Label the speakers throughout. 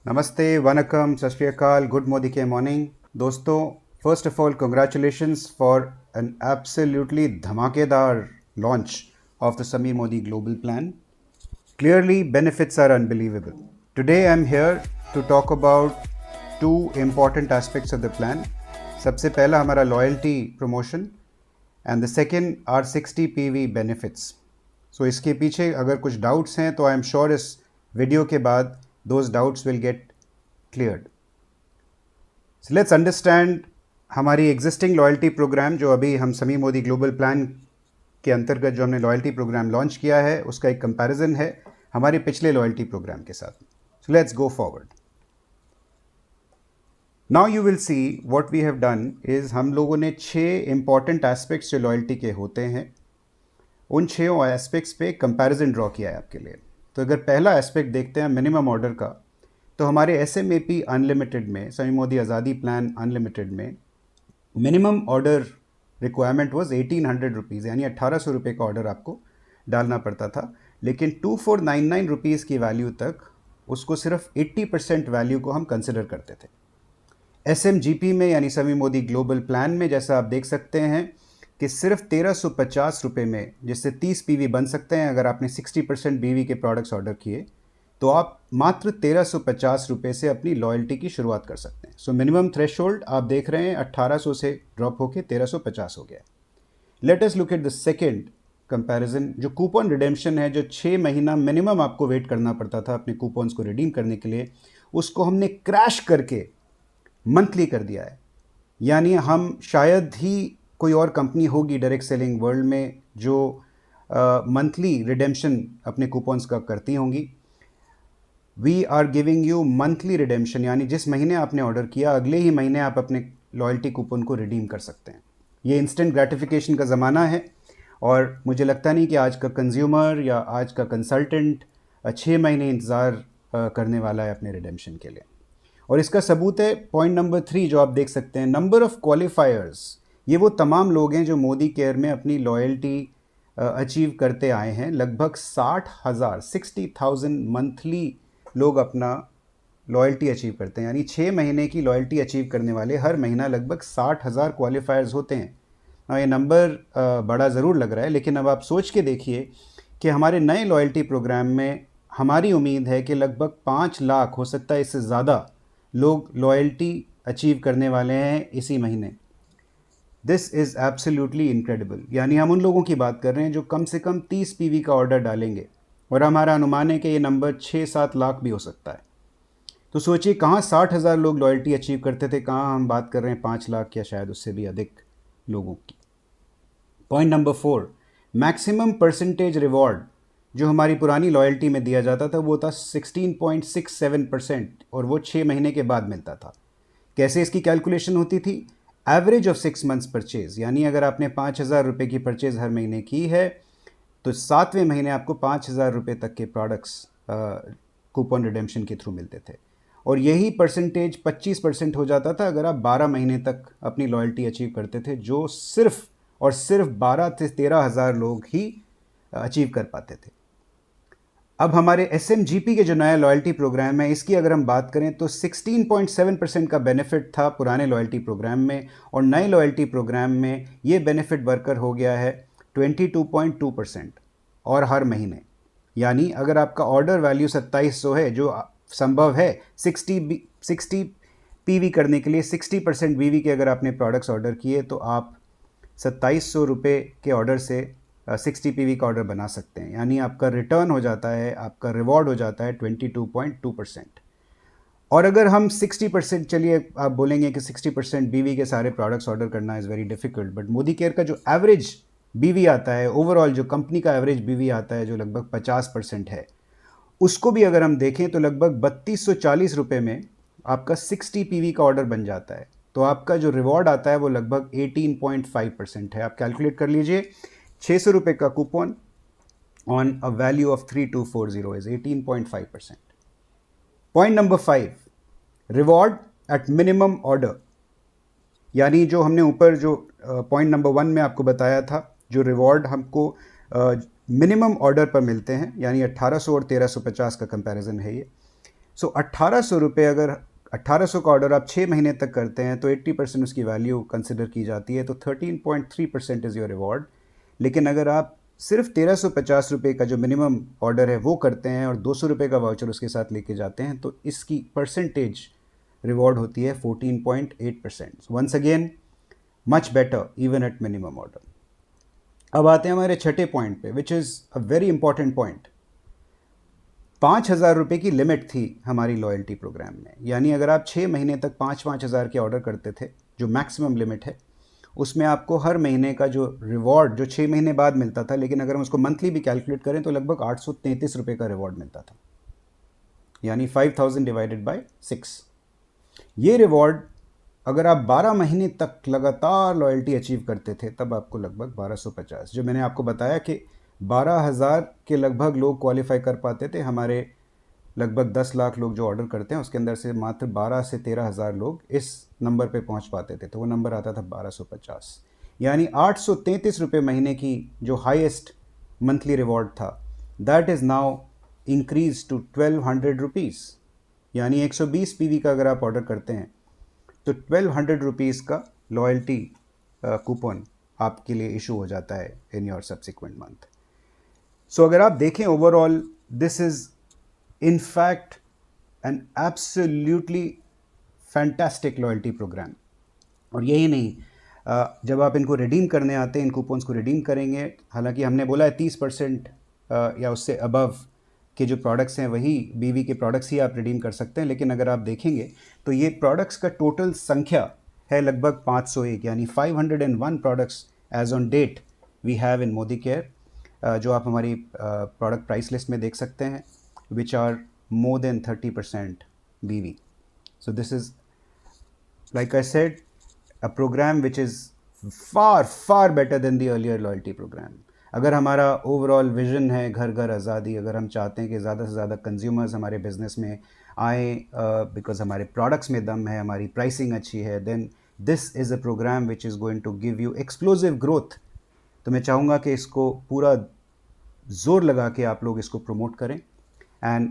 Speaker 1: नमस्ते, वनकम, सत श्री अकाल, गुड मोदी के मॉर्निंग। दोस्तों, first of all congratulations for an absolutely धमाकेदार launch of the Sameer Modi global plan. Clearly, benefits are unbelievable. Today, I'm here to talk about two important aspects of the plan. सबसे पहला हमारा loyalty promotion and the second are 60 PV benefits. So इसके पीछे अगर कुछ doubts हैं तो I'm sure इस वीडियो के बाद those doubts will get cleared. So let's understand हमारी existing loyalty program जो अभी हम समीर मोदी ग्लोबल प्लान के अंतर्गत जो हमने लॉयल्टी प्रोग्राम लॉन्च किया है उसका एक कंपैरिजन है हमारे पिछले लॉयल्टी प्रोग्राम के साथ। So let's go forward. Now you will see what we have done is हम लोगों ने 6 इंपॉर्टेंट एस्पेक्ट्स जो लॉयल्टी के होते हैं उन 6 एस्पेक्ट्स पे कंपैरिजन ड्रॉ किया है आपके लिए। तो अगर पहला एस्पेक्ट देखते हैं मिनिमम ऑर्डर का, तो हमारे SMAP अनलिमिटेड में, समीर मोदी आज़ादी प्लान अनलिमिटेड में minimum order requirement was 1800 rupees, यानी 1800 रुपये का ऑर्डर आपको डालना पड़ता था। लेकिन 2499 रुपीज़ की वैल्यू तक उसको सिर्फ 80% वैल्यू को हम कंसिडर करते थे। SMGP में यानी समीर मोदी ग्लोबल प्लान में जैसा आप देख सकते हैं कि सिर्फ 1350 रुपये में, जिससे 30 PV बन सकते हैं अगर आपने 60% BV के प्रोडक्ट्स ऑर्डर किए, तो आप मात्र 1350 रुपये से अपनी लॉयल्टी की शुरुआत कर सकते हैं। सो मिनिमम थ्रेशोल्ड आप देख रहे हैं 1800 से ड्रॉप होकर 1350 हो गया। Let us look at the second comparison, जो कूपन रिडेम्पशन है, जो 6 महीना मिनिमम आपको वेट करना पड़ता था अपने कूपन्स को रिडीम करने के लिए, उसको हमने क्रैश करके मंथली कर दिया है। यानी हम शायद ही कोई और कंपनी होगी डायरेक्ट सेलिंग वर्ल्ड में जो मंथली रिडेम्पशन अपने कूपन्स का करती होंगी। We are giving you monthly redemption, यानी जिस महीने आपने ऑर्डर किया अगले ही महीने आप अपने लॉयल्टी कूपन को रिडीम कर सकते हैं। ये इंस्टेंट ग्रेटिफिकेशन का ज़माना है और मुझे लगता नहीं कि आज का कंज्यूमर या आज का कंसल्टेंट 6 महीने इंतज़ार करने वाला है अपने रिडेम्पशन के लिए। और इसका सबूत है पॉइंट नंबर 3 जो आप देख सकते हैं, नंबर ऑफ़ क्वालिफायर्स। ये वो तमाम लोग हैं जो मोदी केयर में अपनी लॉयल्टी अचीव करते आए हैं। लगभग 60,000 मंथली लोग अपना लॉयल्टी अचीव करते हैं, यानी 6 महीने की लॉयल्टी अचीव करने वाले हर महीना लगभग 60,000 क्वालिफायर्स होते हैं। ये नंबर बड़ा ज़रूर लग रहा है, लेकिन अब आप सोच के देखिए कि हमारे नए लॉयल्टी प्रोग्राम में हमारी उम्मीद है कि लगभग 5 लाख, हो सकता है इससे ज़्यादा, लोग लॉयल्टी अचीव करने वाले हैं इसी महीने। This is absolutely incredible. यानी हम उन लोगों की बात कर रहे हैं जो कम से कम 30 PV का ऑर्डर डालेंगे, और हमारा अनुमान है कि ये नंबर 6-7 लाख भी हो सकता है। तो सोचिए कहाँ 60,000 लोग लॉयल्टी अचीव करते थे, कहाँ हम बात कर रहे हैं 5 लाख या शायद उससे भी अधिक लोगों की। Point number 4, maximum percentage reward जो हमारी पुरानी लॉयल्टी में दिया जाता था वो था 16.67%, और वो 6 महीने के बाद मिलता था। कैसे इसकी कैलकुलेशन होती थी? एवरेज ऑफ 6 मंथ्स परचेज, यानी अगर आपने 5,000 रुपये की परचेज हर महीने की है तो 7वें महीने आपको 5,000 रुपये तक के प्रोडक्ट्स कूपन रिडेम्पशन के थ्रू मिलते थे। और यही परसेंटेज 25% हो जाता था अगर आप 12 महीने तक अपनी लॉयल्टी अचीव करते थे, जो सिर्फ और सिर्फ 12 से 13,000 लोग ही अचीव कर पाते थे। अब हमारे SMGP के जो नया लॉयल्टी प्रोग्राम है, इसकी अगर हम बात करें तो 16.7% का बेनिफिट था पुराने लॉयल्टी प्रोग्राम में, और नए लॉयल्टी प्रोग्राम में ये बेनिफिट बढ़कर हो गया है 22.2% और हर महीने। यानी अगर आपका ऑर्डर वैल्यू 2700 है, जो संभव है 60 PV करने के लिए, 60% BV के अगर आपने प्रोडक्ट्स ऑर्डर किए तो आप 2700 रुपये के ऑर्डर से 60 PV का ऑर्डर बना सकते हैं। यानी आपका रिटर्न हो जाता है, आपका रिवॉर्ड हो जाता है 22.2%। और अगर हम 60%, चलिए आप बोलेंगे कि 60% BV के सारे प्रोडक्ट्स ऑर्डर करना is very difficult, but Modi care का जो एवरेज BV आता है, ओवरऑल जो कंपनी का एवरेज BV आता है जो लगभग 50% है, उसको भी अगर हम देखें तो लगभग 3240 रुपये में आपका 60 PV का ऑर्डर बन जाता है। तो आपका जो रिवॉर्ड आता है वो लगभग 18.5% है। आप कैलकुलेट कर लीजिए, 600 रुपये का coupon on a value of 3240 is 18.5%। Point number 5, reward eight minimum order. यानी जो हमने ऊपर जो पॉइंट नंबर 1 में आपको बताया था, जो रिवॉर्ड हमको मिनिमम ऑर्डर पर मिलते हैं, यानी 1800 और 1350 का कंपैरिजन है ये। सो 1800 रुपये, अगर 1800 का ऑर्डर आप 6 महीने तक करते हैं तो 80% उसकी वैल्यू कंसिडर की जाती है, तो 13.3% इज़ योर रिवॉर्ड। लेकिन अगर आप सिर्फ 1350 रुपये का जो मिनिमम ऑर्डर है वो करते हैं और 200 रुपये का वाउचर उसके साथ लेके जाते हैं, तो इसकी परसेंटेज रिवॉर्ड होती है 14.8%। Once again much better even at minimum order. अब आते हैं हमारे छठे पॉइंट पे, which is a very important point. 5,000 रुपये की लिमिट थी हमारी लॉयल्टी प्रोग्राम में, यानी अगर आप 6 महीने तक 5,000 के ऑर्डर करते थे, जो मैक्सिमम लिमिट है, उसमें आपको हर महीने का जो रिवॉर्ड जो 6 महीने बाद मिलता था, लेकिन अगर हम उसको मंथली भी कैलकुलेट करें तो लगभग 833 रुपये का रिवॉर्ड मिलता था, यानी 5,000 डिवाइडेड बाय 6। ये रिवॉर्ड अगर आप 12 महीने तक लगातार लॉयल्टी अचीव करते थे तब आपको लगभग 1250, जो मैंने आपको बताया कि 12,000 के लगभग लोग क्वालिफाई कर पाते थे। हमारे लगभग 10 लाख लोग जो ऑर्डर करते हैं उसके अंदर से मात्र 12 से 13,000 लोग इस नंबर पे पहुंच पाते थे, तो वो नंबर आता था 1250, यानी 833 रुपये महीने की जो हाईएस्ट मंथली रिवॉर्ड था, that is now increase to 1200 rupees. यानी 120 पीवी का अगर आप ऑर्डर करते हैं तो 1200 रुपीज़ का लॉयल्टी कूपन आपके लिए इशू हो जाता है in your subsequent month. So अगर आप देखें overall, this is in fact an absolutely fantastic loyalty programme. और यही नहीं, जब आप इनको रिडीम करने आते हैं, इन कूपन्स को रिडीम करेंगे, हालांकि हमने बोला है 30% या उससे अबव के जो प्रोडक्ट्स हैं वही बीवी के प्रोडक्ट्स ही आप रिडीम कर सकते हैं, लेकिन अगर आप देखेंगे तो ये प्रोडक्ट्स का टोटल संख्या है लगभग 501, यानी 501 products as on date we have in Modicare, जो आप हमारी प्रोडक्ट प्राइस लिस्ट में देख सकते हैं, विच आर मोर देन 30% बीवी। So this is, like I said, a program which is far better than the earlier loyalty program. अगर हमारा ओवरऑल विजन है घर घर आज़ादी, अगर हम चाहते हैं कि ज़्यादा से ज़्यादा कंज्यूमर्स हमारे बिजनेस में आए बिकॉज हमारे प्रोडक्ट्स में दम है, हमारी प्राइसिंग अच्छी है, then this is a programme which is going to give you explosive growth. तो मैं चाहूँगा कि इसको पूरा ज़ोर लगा के आप लोग इसको प्रमोट करें एंड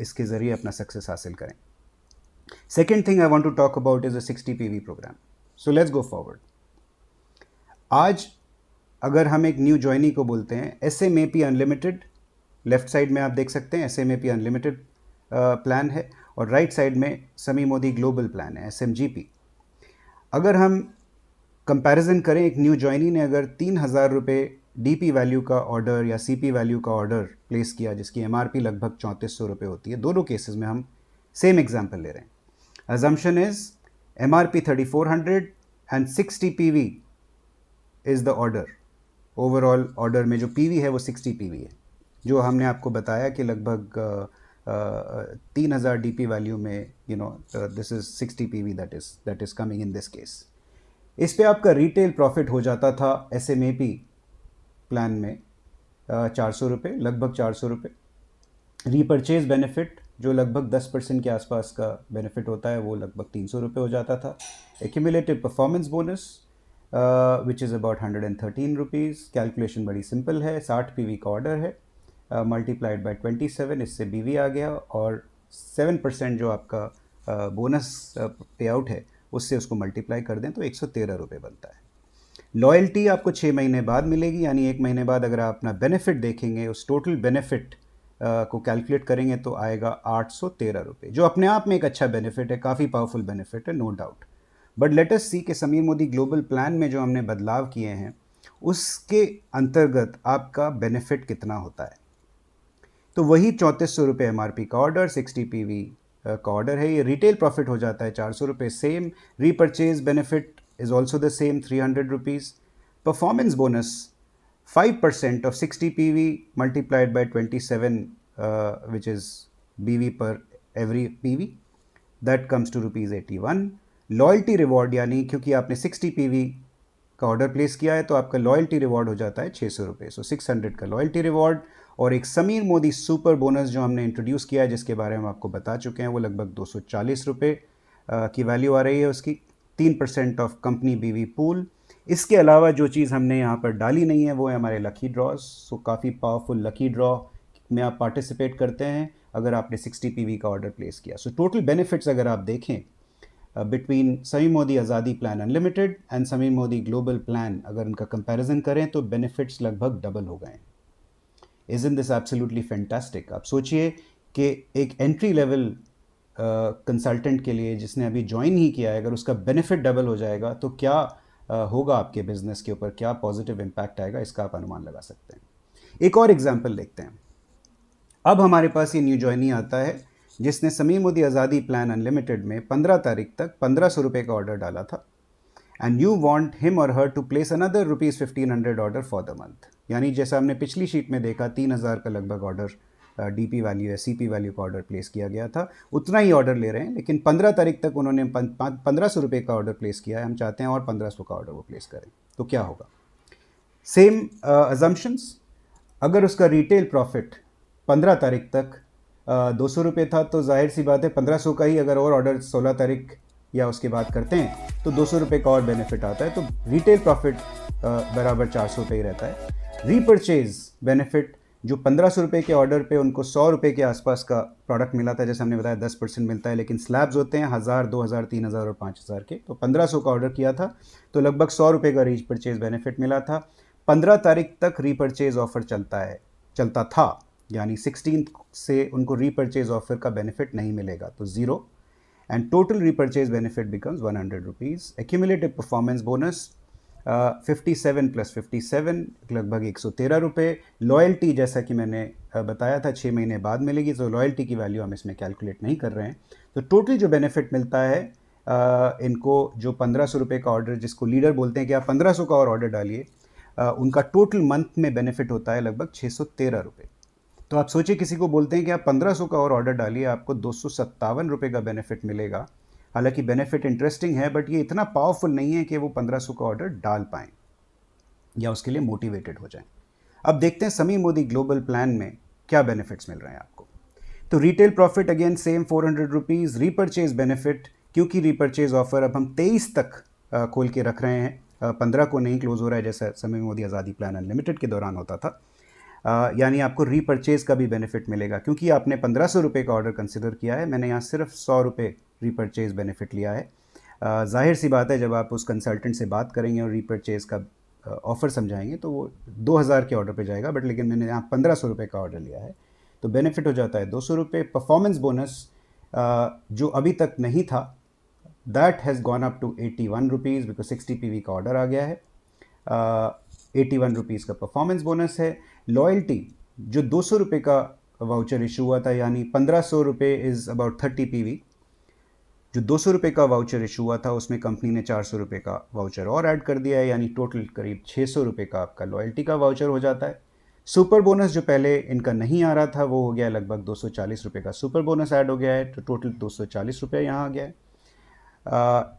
Speaker 1: इसके ज़रिए अपना सक्सेस हासिल करें। Second thing I want to talk about is a 60 PV program. So let's go forward. आज अगर हम एक न्यू ज्वाइनी को बोलते हैं SMAP अनलिमिटेड, लेफ्ट साइड में आप देख सकते हैं SMAP अनलिमिटेड प्लान है, और राइट साइड में समी मोदी ग्लोबल प्लान है SMGP। अगर हम कंपैरिजन करें, एक न्यू ज्वाइनी ने अगर 3,000 रुपये DP वैल्यू का ऑर्डर या CP वैल्यू का ऑर्डर प्लेस किया, जिसकी MRP लगभग 3400 रुपये होती है, दोनों केसेस में हम सेम एग्जाम्पल ले रहे हैं। Assumption is MRP 3400 and 60 PV is the order. Overall order में जो PV है वो 60 PV है, जो हमने आपको बताया कि लगभग 3,000 DP वैल्यू में this is 60 PV that is coming in this case. इस पे आपका रिटेल प्रॉफिट हो जाता था SMAP प्लान में 400 रुपये, लगभग 400 रुपये। रीपरचेज बेनिफिट जो लगभग 10% के आसपास का बेनिफिट होता है वो लगभग 300 रुपये हो जाता था। Accumulative performance bonus which is about 113 rupees. Calculation बड़ी सिंपल है, 60 PV का ऑर्डर है, मल्टीप्लाइड बाय 27, इससे BV आ गया, और 7% जो आपका बोनस पे आउट है उससे उसको मल्टीप्लाई कर दें तो 113 रुपये बनता है। लॉयल्टी आपको 6 महीने बाद मिलेगी, यानी 1 महीने बाद अगर आप अपना बेनिफिट देखेंगे, उस टोटल बेनिफिट को कैलकुलेट करेंगे तो आएगा 813 रुपये, जो अपने आप में एक अच्छा बेनिफिट है, काफ़ी पावरफुल बेनिफिट है, no doubt. But let us see कि समीर मोदी ग्लोबल प्लान में जो हमने बदलाव किए हैं उसके अंतर्गत आपका बेनिफिट कितना होता है। तो वही 3400 रुपये MRP का ऑर्डर, 60 PV का ऑर्डर है, ये रिटेल प्रॉफिट हो जाता है 400 रुपये, same. Repurchase benefit is also the same, 300 rupees. Performance bonus 5% of 60 PV multiplied by 27, which is BV per every PV, that comes to rupees 81. Loyalty reward, यानी क्योंकि आपने 60 PV का ऑर्डर प्लेस किया है तो आपका लॉयल्टी रिवॉर्ड हो जाता है 600 रुपये। सो 600 का लॉयल्टी रिवॉर्ड, और एक समीर मोदी सुपर बोनस जो हमने इंट्रोड्यूस किया है, जिसके बारे में आपको बता चुके हैं, वो लगभग 240 रुपये की वैल्यू आ रही है उसकी, 3% ऑफ कंपनी BV पूल। इसके अलावा जो चीज़ हमने यहाँ पर डाली नहीं है वो है हमारे लकी ड्रॉज। सो काफ़ी पावरफुल लकी ड्रॉ में आप पार्टिसिपेट करते हैं अगर आपने 60 पीवी का ऑर्डर प्लेस किया। सो टोटल बेनिफिट्स अगर आप देखें बिटवीन समीर मोदी आज़ादी plan unlimited and Sameer Modi global plan, अगर उनका कंपैरिजन करें तो बेनिफिट्स लगभग डबल हो गए हैं। Isn't this absolutely fantastic? आप सोचिए कि एक एंट्री लेवल कंसल्टेंट के लिए जिसने अभी ज्वाइन ही किया है, अगर उसका बेनिफिट डबल हो जाएगा तो क्या होगा आपके बिजनेस के ऊपर, क्या पॉजिटिव इम्पैक्ट आएगा, इसका आप अनुमान लगा सकते हैं। एक और एग्जांपल देखते हैं। अब हमारे पास ये न्यू ज्वाइनी आता है जिसने समीर मोदी आज़ादी प्लान अनलिमिटेड में 15 तारीख तक 1500 रुपये का ऑर्डर डाला था एंड यू वांट हिम और her to place another ₹1500 order for the month. यानी जैसा हमने पिछली शीट में देखा 3000 का लगभग ऑर्डर डीपी वैल्यू या सीपी वैल्यू का ऑर्डर प्लेस किया गया था, उतना ही ऑर्डर ले रहे हैं, लेकिन 15 तारीख तक उन्होंने 1500 रुपये का ऑर्डर प्लेस किया है। हम चाहते हैं और 1500 का ऑर्डर वो प्लेस करें, तो क्या होगा? सेम अजम्पशंस, अगर उसका रिटेल प्रॉफिट 15 तारीख तक 200 रुपये था तो जाहिर सी बात है 1500 का ही अगर और ऑर्डर 16 तारीख या उसके बाद करते हैं तो 200 रुपये का और बेनिफिट आता है, तो रिटेल प्रॉफिट बराबर 400 रुपये ही रहता है। रीपरचेज बेनिफिट जो 1500 रुपये के ऑर्डर पे उनको 100 रुपये के आसपास का प्रोडक्ट मिला था, जैसे हमने बताया 10% मिलता है, लेकिन स्लैब्स होते हैं 1000, 2000, 3000 और 5000 के, तो 1500 का ऑर्डर किया था तो लगभग 100 रुपये का रीपरचेज बेनिफिट मिला था। 15 तारीख तक रीपरचेज ऑफर चलता था, यानी 16 से उनको रीपरचेज ऑफर का बेनिफिट नहीं मिलेगा, तो 0, and total repurchase benefit becomes 100 rupees. Accumulative performance bonus 57 + 57 लगभग 113 रुपये। लॉयल्टी जैसा कि मैंने बताया था 6 महीने बाद मिलेगी, तो लॉयल्टी की वैल्यू हम इसमें कैलकुलेट नहीं कर रहे हैं। तो टोटल जो बेनिफिट मिलता है इनको, जो 1500 रुपये का ऑर्डर, जिसको लीडर बोलते हैं कि आप 1500 का और ऑर्डर डालिए, उनका टोटल मंथ में बेनिफिट होता है लगभग 613 रुपये। तो आप सोचिए, किसी को बोलते हैं कि आप 1500 का और ऑर्डर डालिए, आपको 257 रुपये का बेनिफिट मिलेगा। हालांकि बेनिफिट इंटरेस्टिंग है, बट ये इतना पावरफुल नहीं है कि वो 1500 का ऑर्डर डाल पाएँ या उसके लिए मोटिवेटेड हो जाएं। अब देखते हैं समीर मोदी ग्लोबल प्लान में क्या बेनिफिट्स मिल रहे हैं आपको। तो retail profit again same 400 rupees. Repurchase benefit, क्योंकि रीपरचेज ऑफर अब हम 23 तक खोल के रख रहे हैं, 15 को नहीं क्लोज हो रहा है जैसा समीर मोदी आज़ादी प्लान अनलिमिटेड के दौरान होता था। यानी आपको रीपरचेज का भी बेनिफिट मिलेगा, क्योंकि आपने 1500 रुपये का ऑर्डर कंसिडर किया है, मैंने यहाँ सिर्फ 100 रुपये रीपरचेज बेनिफिट लिया है। जाहिर सी बात है, जब आप उस कंसल्टेंट से बात करेंगे और रीपरचेज का ऑफ़र समझाएंगे तो वो 2000 के ऑर्डर पे जाएगा, बट लेकिन मैंने यहाँ 1500 रुपये का ऑर्डर लिया है, तो बेनिफिट हो जाता है 200 रुपये। परफॉर्मेंस बोनस जो अभी तक नहीं था, that has gone up to 81 rupees, because 60 PV का ऑर्डर आ गया है। 81 रुपीज़ का परफॉर्मेंस बोनस है। लॉयल्टी जो 200 रुपये का वाउचर इशू हुआ था, यानी 1500 रुपये इज़ अबाउट 30 पीवी, जो 200 रुपये का वाउचर इशू हुआ था उसमें कंपनी ने 400 रुपये का वाउचर और ऐड कर दिया है, यानी टोटल करीब 600 रुपये का आपका लॉयल्टी का वाउचर हो जाता है। सुपर बोनस जो पहले इनका नहीं आ रहा था वो हो गया लगभग 240 रुपये का सुपर बोनस ऐड हो गया है, तो टोटल 240 रुपये यहाँ आ गया है।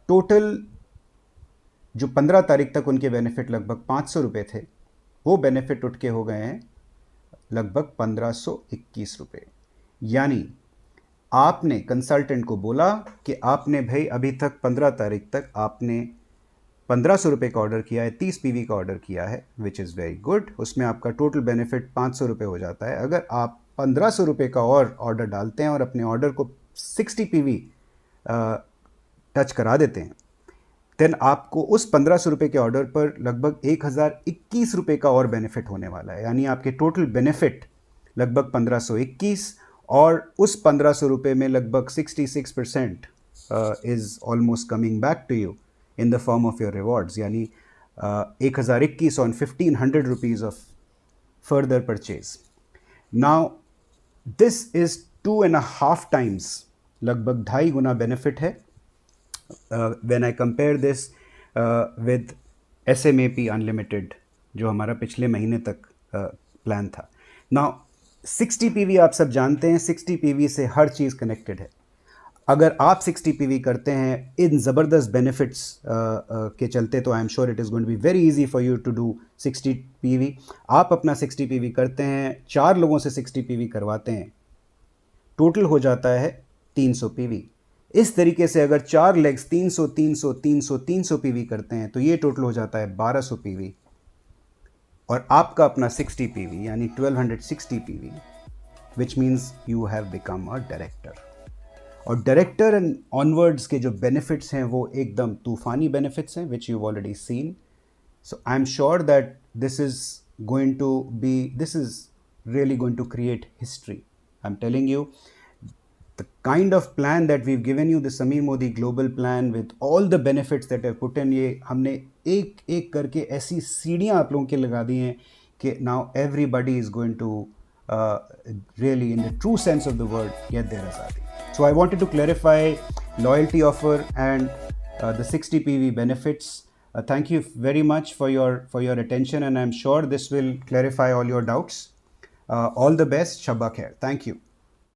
Speaker 1: टोटल जो 15 तारीख तक उनके बेनिफिट लगभग 500 रुपये थे, वो बेनिफिट उठ के हो गए हैं लगभग 1521 रुपये। यानी आपने कंसल्टेंट को बोला कि आपने भाई अभी तक 15 तारीख तक आपने 1500 रुपये का ऑर्डर किया है, 30 पीवी का ऑर्डर किया है, विच इज़ वेरी गुड। उसमें आपका टोटल बेनिफिट 500 रुपये हो जाता है। अगर आप 1500 रुपये का और ऑर्डर डालते हैं और अपने ऑर्डर को 60 पीवी टच करा देते हैं, देन आपको उस 1500 रुपये के ऑर्डर पर लगभग 1021 रुपये का और बेनिफिट होने वाला है। यानी आपके टोटल बेनिफिट लगभग 1521, और उस 1500 रुपये में लगभग 66% is almost coming back to you in the form of your rewards, यानी 1021 on 1500 rupees of further purchase. Now this is 2.5 times, लगभग 2.5 गुना बेनिफिट है when I compare this with SMAP unlimited जो हमारा पिछले महीने तक प्लान था। नाउ 60 पीवी आप सब जानते हैं, 60 पीवी से हर चीज़ कनेक्टेड है। अगर आप 60 पीवी करते हैं इन ज़बरदस्त बेनिफिट्स के चलते, तो I am sure it is going to be very easy for you to do 60 PV. आप अपना 60 पीवी करते हैं, 4 लोगों से 60 पीवी करवाते हैं, टोटल हो जाता है 300 पीवी। इस तरीके से अगर 4 लेग्स 300 300 300 300 पीवी करते हैं तो ये टोटल हो जाता है 1200 पीवी, और आपका अपना 60 पीवी यानी 1260 PV which means you have become a director. और डायरेक्टर एंड ऑनवर्ड्स के जो बेनिफिट्स हैं वो एकदम तूफानी बेनिफिट्स हैं, विच you've already seen. So I'm sure that this is really going to create history. I'm telling you, the kind of plan that we've given you, the Sameer Modi global plan with all the benefits that I've put in, ये हमने एक एक करके ऐसी सीढ़ियाँ आप लोगों के लगा दी हैं कि now everybody is going to really, in the true sense of the word, get their azadi. So I wanted to clarify loyalty offer and the 60 PV benefits. Thank you very much for your attention, and I'm sure this will clarify all your doubts. All the best. Shabba khair. Thank you.